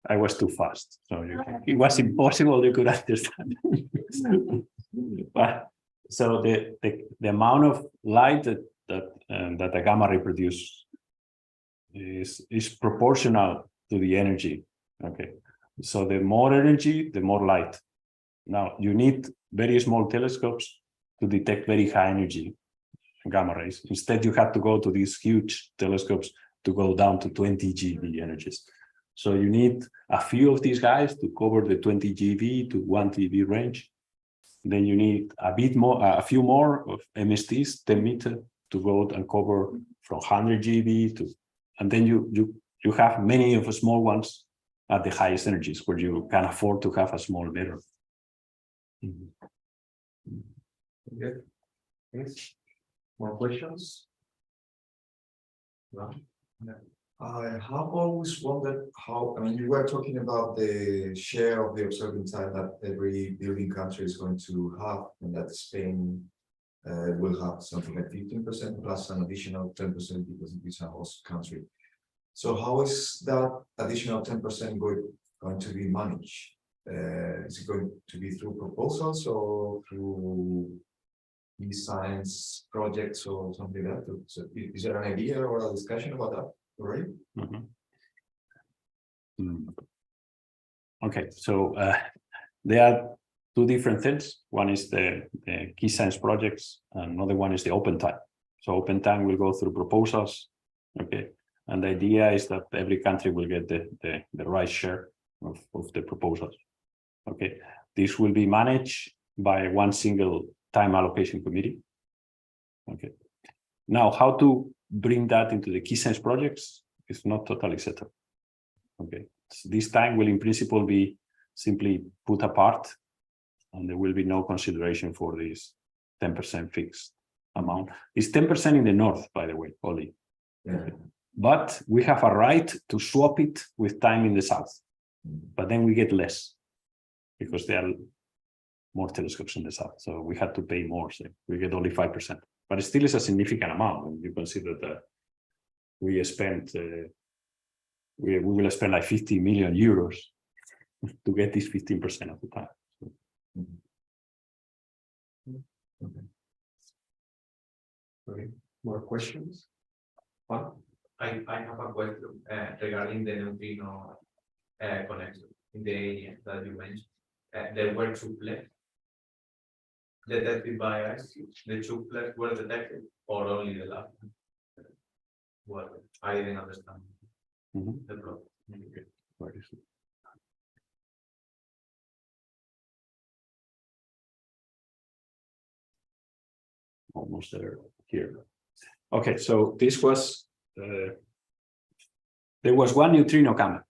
I was too fast, so it was impossible you could understand. But so the amount of light that the gamma ray produces is proportional to the energy. Okay, so the more energy, the more light. Now you need very small telescopes to detect very high energy gamma rays. Instead, you have to go to these huge telescopes to go down to 20 GeV energies. So you need a few of these guys to cover the 20 GeV to 1 TeV range then you need a bit more, a few more of MSTs, 10 meter, to go and cover from 100 GeV to, and then you have many of the small ones at the highest energies where you can afford to have a small mirror. Good. Yes. More questions? No? No. I have always wondered how, I mean, you were talking about the share of the observing time that every building country is going to have, and that Spain will have something like 15% plus an additional 10% because it is a host country. So how is that additional 10% going to be managed? Is it going to be through proposals or through science projects or something like that? So is there an idea or a discussion about that already? Okay, so there are two different things. One is the key science projects, and another one is the open time. So open time will go through proposals, okay, and the idea is that every country will get the right share of the proposals. Okay, this will be managed by one single time allocation committee. Okay, now how to bring that into the key science projects is not totally settled. Okay, so this time will in principle be simply put apart, and there will be no consideration for this 10% fixed amount. It's 10% in the north, by the way, only. Yeah. Okay. But we have a right to swap it with time in the south, but then we get less because there are more telescopes in the south. So we had to pay more, so we get only 5%, but it still is a significant amount when you consider that we spent, we will spend like 50 million euros to get this 15% of the time. So, okay. More questions? One? I have a question regarding the neutrino connection in the area that you mentioned. There were two plates detected by us. The two plates were detected, or only the last one? Well, I didn't understand the plot. where is it? Almost there, here. Okay, so this was, there was one neutrino coming,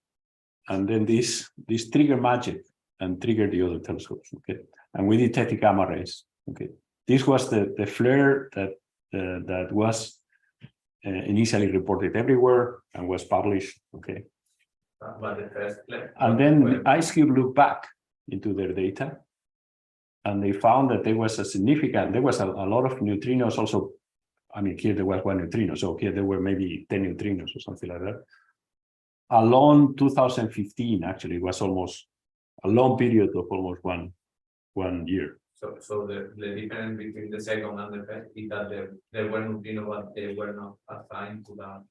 and then this triggered magic and triggered the other telescopes, okay? And we detected gamma rays, okay? This was the flare that was initially reported everywhere and was published, okay? But the first plate. And then IceCube looked back into their data, and they found that there was a lot of neutrinos also. I mean, here there was one neutrino, so here there were maybe 10 neutrinos or something like that. Along 2015, actually, was almost a long period of almost one year. So the difference between the second and the first is that there were neutrinos, but they were not assigned to that.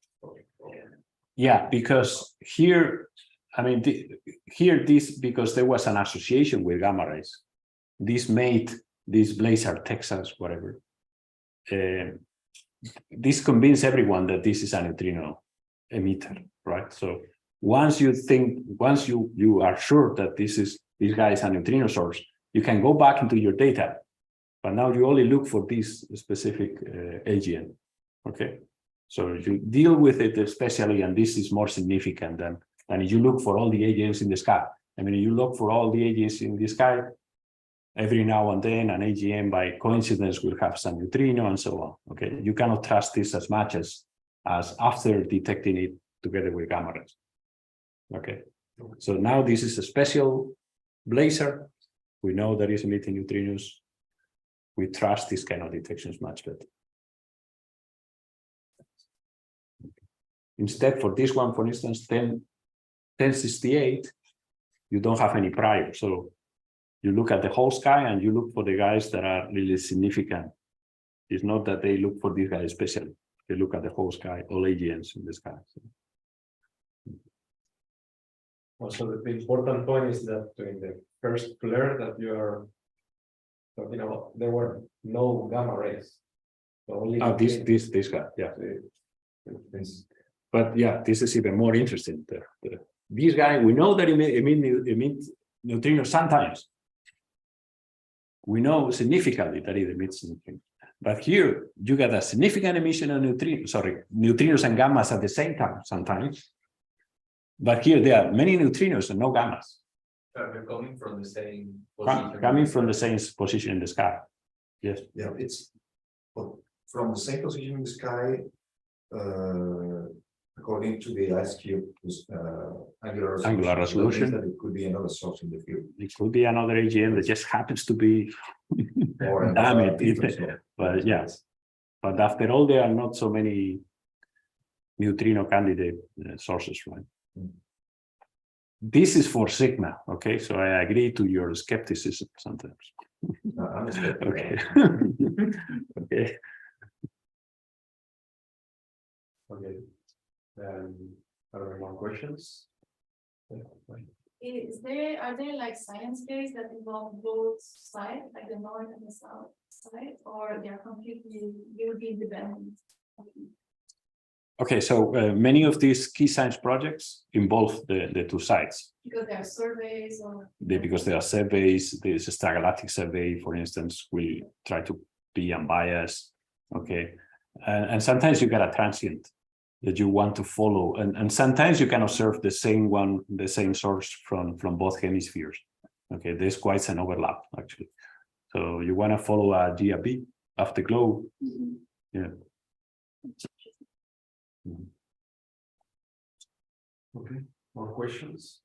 Yeah, because here, I mean, because there was an association with gamma rays. This made this Blazer, Texas, whatever. This convinced everyone that this is a neutrino emitter, right? So once you are sure that this guy is a neutrino source, you can go back into your data, but now you only look for this specific AGN, okay? So you deal with it especially, and this is more significant than if you look for all the AGNs in the sky. I mean, you look for all the AGNs in the sky, every now and then an AGN by coincidence will have some neutrino and so on, okay? You cannot trust this as much as after detecting it together with gamma rays, okay? So now this is a special Blazer. We know that is emitting neutrinos. We trust this kind of detections much better. Instead, for this one, for instance, 1068, you don't have any prior. So you look at the whole sky and you look for the guys that are really significant. It's not that they look for this guy especially. They look at the whole sky, all AGNs in the sky. So. Also, the important point is that during the first flare that you are talking about, there were no gamma rays. So only this guy, yeah. But yeah, this is even more interesting. This guy, we know that emit neutrinos sometimes, we know significantly that it emits neutrinos. But here you get a significant emission of neutrinos and gammas at the same time sometimes. But here there are many neutrinos and no gammas. They're coming from the same position. Coming from the same position in the sky. Yes. Yeah, it's from the same position in the sky, according to the ice cube angular resolution. That it could be another source in the field. It could be another AGN that just happens to be damn it. But yes, but after all, there are not so many neutrino candidate sources, right? This is for sigma, okay? So I agree to your skepticism sometimes. I'm a skeptic. Okay. Okay. Okay. Are there more questions? Are there like science days that involve both sides, like the north and the south side, or they will be independent? Okay, so many of these key science projects involve the two sides. Because there are surveys or... Because there are surveys, there's a Stargalactic survey, for instance, we try to be unbiased, okay? And sometimes you get a transient that you want to follow, and sometimes you can observe the same source from both hemispheres, okay? There's quite an overlap, actually. So you want to follow a GAP afterglow, yeah. Okay, more questions?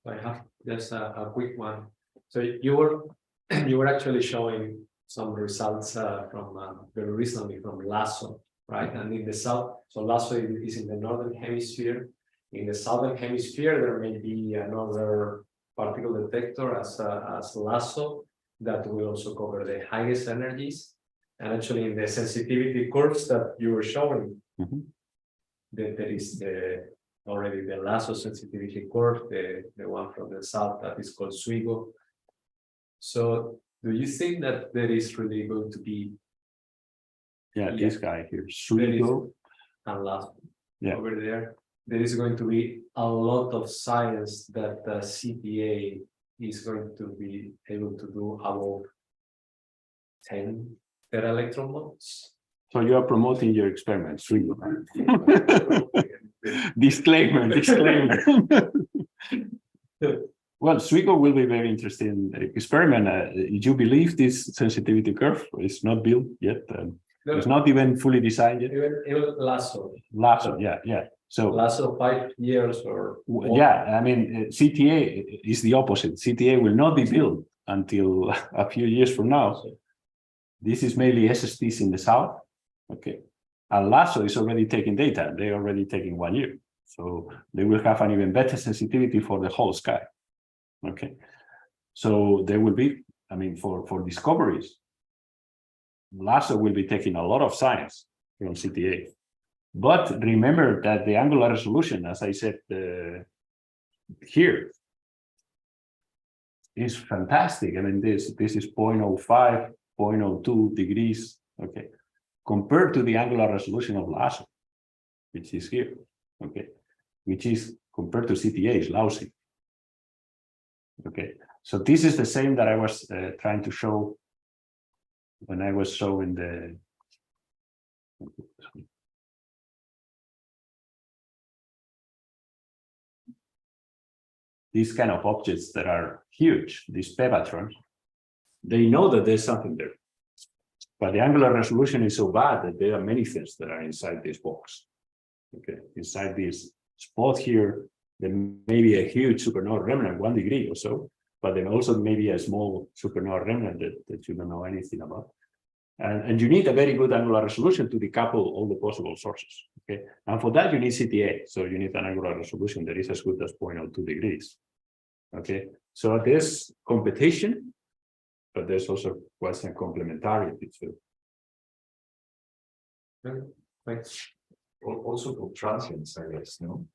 I have just a quick one. So you were actually showing some results from very recently from LASSO, right? And in the south, so LASSO is in the northern hemisphere. In the southern hemisphere, there may be another particle detector as LASSO that will also cover the highest energies. And actually, in the sensitivity curves that you were showing, there is already the LASSO sensitivity curve, the one from the south that is called SWIGO. So do you think that there is really going to be this guy here, SWIGO and LASSO over there is going to be a lot of science that the CTA is going to be able to do about 10 tera-electron volts? So you are promoting your experiments, SWIGO. Disclaimer. Well, SWIGO will be a very interesting experiment. You believe this sensitivity curve is not built yet? It's not even fully designed yet. Even LASSO. LASSO, yeah. So LASSO 5 years or more. Yeah, I mean, CTA is the opposite. CTA will not be built until a few years from now. This is mainly SSTs in the south. Okay. And LASSO is already taking data. They're already taking 1 year. So they will have an even better sensitivity for the whole sky. Okay. So there will be, I mean, for discoveries, LASSO will be taking a lot of science from CTA. But remember that the angular resolution, as I said here, is fantastic. I mean, this is 0.05, 0.02 degrees, okay, compared to the angular resolution of LASSO, which is here, okay, which is compared to CTA is lousy. Okay, so this is the same that I was trying to show when I was showing the these kind of objects that are huge, these pevatrons. They know that there's something there, but the angular resolution is so bad that there are many things that are inside this box. Okay, inside this spot here, there may be a huge supernova remnant, 1 degree or so, but then also maybe a small supernova remnant that you don't know anything about. And you need a very good angular resolution to decouple all the possible sources. Okay, and for that you need CTA, so you need an angular resolution that is as good as 0.02 degrees. Okay, so there's competition, but there's also quite some complementarity too. Thanks. Also for transients, I guess, no?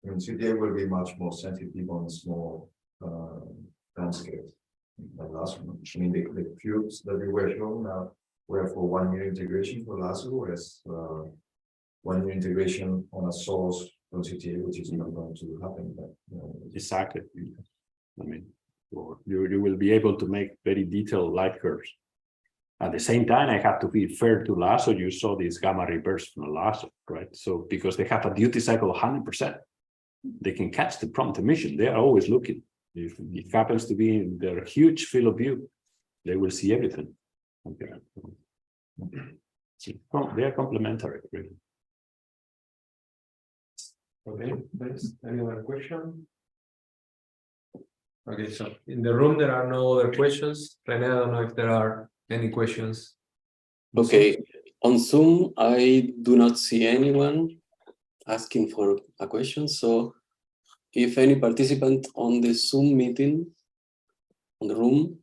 I mean, CTA will be much more sensitive on small timescales. I mean, the cubes that we were shown now were for 1 year integration for LASSO, whereas 1 year integration on a source from CTA, which is not going to happen. But, Exactly. I mean, or you will be able to make very detailed light curves. At the same time, I have to be fair to LASO. You saw this gamma reverse from LASO, right? So because they have a duty cycle of 100%, they can catch the prompt emission. They are always looking. If it happens to be in their huge field of view, they will see everything. Okay. So they are complementary, really. Okay, thanks. Any other question? Okay, so in the room there are no other questions. Rene, I don't know if there are any questions. Okay, on Zoom, I do not see anyone asking for a question. So if any participant on the Zoom meeting, on the room,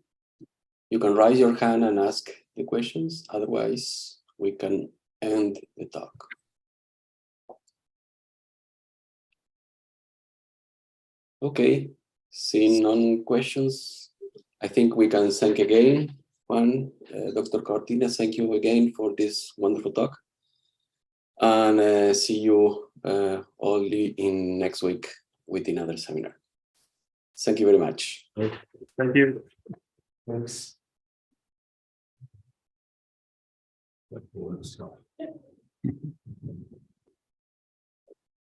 you can raise your hand and ask the questions. Otherwise, we can end the talk. Okay, seeing none questions, I think we can thank again Dr. Cortina, thank you again for this wonderful talk. And see you only in next week with another seminar. Thank you very much. Thank you. Thanks.